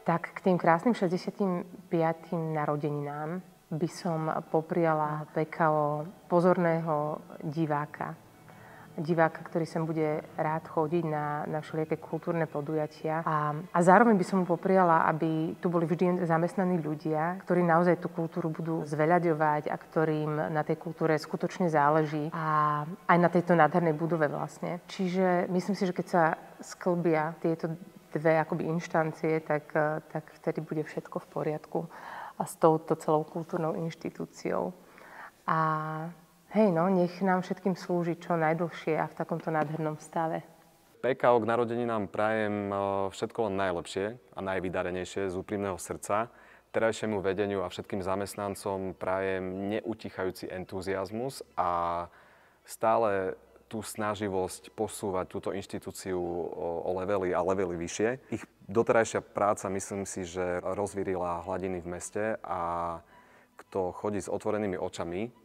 Tak k tým krásnym 65. narodeninám by som popriala PKO pozorného diváka. Diváka, ktorý sem bude rád chodiť na všelijaké kultúrne podujatia. A zároveň by som mu popriala, aby tu boli vždy zamestnaní ľudia, ktorí naozaj tú kultúru budú zveľaďovať a ktorým na tej kultúre skutočne záleží. A aj na tejto nádhernej budove vlastne. Čiže myslím si, že keď sa sklbia tieto dve akoby inštancie, tak vtedy bude všetko v poriadku a s touto celou kultúrnou inštitúciou. A hej, no, nech nám všetkým slúži čo najdlhšie a v takomto nádhernom stave. PKO k narodeninám prajem všetko len najlepšie a najvydarenejšie z úprimného srdca. Terajšiemu vedeniu a všetkým zamestnancom prajem neutichajúci entuziazmus a stále tú snaživosť posúvať túto inštitúciu o levely a levely vyššie. Ich doterajšia práca, myslím si, že rozvírila hladiny v meste a kto chodí s otvorenými očami,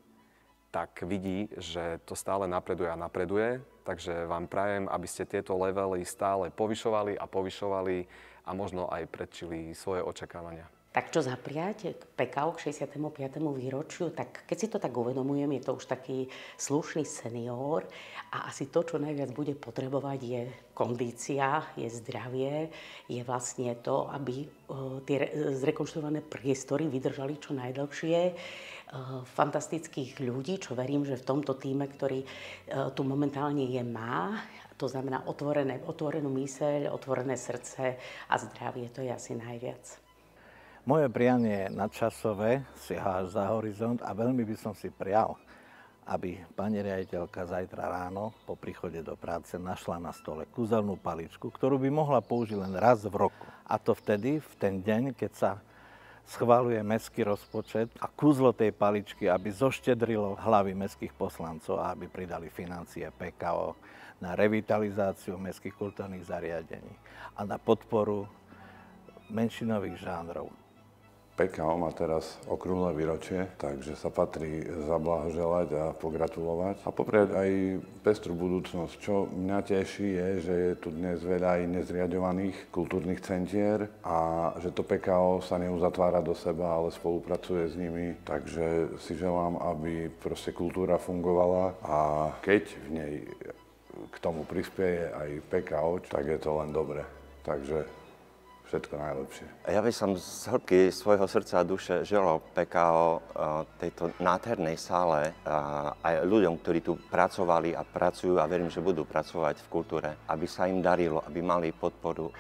tak vidí, že to stále napreduje a napreduje. Takže vám prajem, aby ste tieto levely stále povyšovali a možno aj predčili svoje očakávania. Tak čo zapriať k PKO k 65. výročiu? Tak keď si to tak uvedomujem, je to už taký slušný senior a asi to, čo najviac bude potrebovať, je kondícia, je zdravie, je vlastne to, aby tie zrekonštruované priestory vydržali čo najdlhšie. Fantastických ľudí, čo verím, že v tomto tíme, ktorý tu momentálne je, má. To znamená otvorenú myseľ, otvorené srdce a zdravie, to je asi najviac. Moje prianie nadčasové siaha až za horizont a veľmi by som si prial, aby pani riaditeľka zajtra ráno po príchode do práce našla na stole kúzelnú paličku, ktorú by mohla použiť len raz v roku. A to vtedy, v ten deň, keď sa schvaľuje mestský rozpočet a kúzlo tej paličky, aby zoštedrilo hlavy mestských poslancov a aby pridali financie PKO na revitalizáciu mestských kultúrnych zariadení a na podporu menšinových žánrov. PKO má teraz okrúhle výročie, takže sa patrí zablahoželať a pogratulovať a popriať aj pestrú budúcnosť. Čo mňa teší je, že je tu dnes veľa aj nezriaďovaných kultúrnych centier a že to PKO sa neuzatvára do seba, ale spolupracuje s nimi. Takže si želám, aby proste kultúra fungovala a keď v nej k tomu prispieje aj PKO, tak je to len dobre. Takže všetko najlepšie. Ja by som z hĺbky svojho srdca a duše želal PKO tejto nádhernej sále aj ľuďom, ktorí tu pracovali a pracujú a verím, že budú pracovať v kultúre, aby sa im darilo, aby mali podporu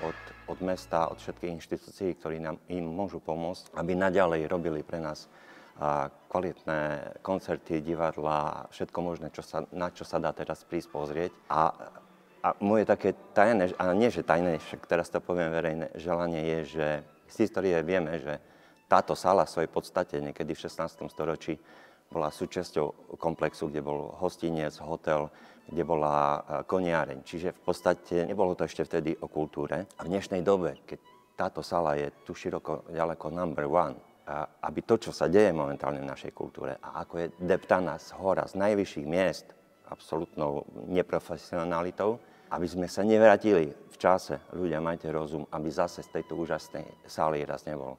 od mesta, od všetkých inštitúcií, ktorí nám im môžu pomôcť, aby naďalej robili pre nás kvalitné koncerty, divadlá, všetko možné, na čo sa dá teraz prísť pozrieť. A moje také tajné, a nie že tajné, však teraz to poviem verejné, želanie je, že z histórie vieme, že táto sála v svojej podstate niekedy v 16. storočí bola súčasťou komplexu, kde bol hostinec, hotel, kde bola koniareň. Čiže v podstate nebolo to ešte vtedy o kultúre. A v dnešnej dobe, keď táto sála je tu široko, ďaleko number one, aby to, čo sa deje momentálne v našej kultúre a ako je deptaná z hora, z najvyšších miest, absolútnou neprofesionalitou, aby sme sa nevrátili v čase, ľudia, majte rozum, aby zase z tejto úžasnej sály raz nebol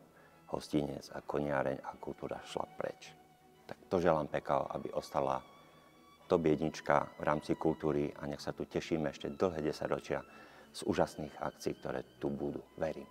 hostinec a koniareň a kultúra šla preč. Tak to želám PKO, aby ostala top jednička v rámci kultúry a nech sa tu tešíme ešte dlhé 10 ročia z úžasných akcií, ktoré tu budú. Verím.